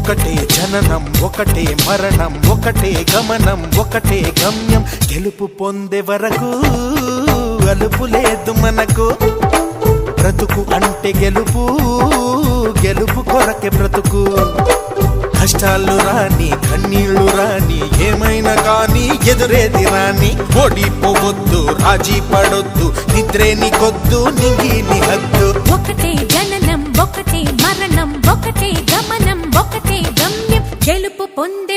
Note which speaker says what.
Speaker 1: ఒకటే జననం ఒకటే మరణం ఒకటే గమనం ఒకటే గమ్యం గెలుపు పొందే వరకు అలుపు లేదు మనకు బ్రతుకు అంటే గెలుపు గెలుపు కొరకే బ్రతుకు కష్టాలు రాని కన్నీళ్లు రాని ఏమైనా కానీ ఎదురేది రాని ఓడిపోవద్దు రాజీ పడొద్దు నిద్రే నీకొద్దు నింగి నీ హద్దు
Speaker 2: ఒకటే జననం ఒకటే మరణం ఒకటే గమనం ఒకటే గమ్యం గెలుపు పొందే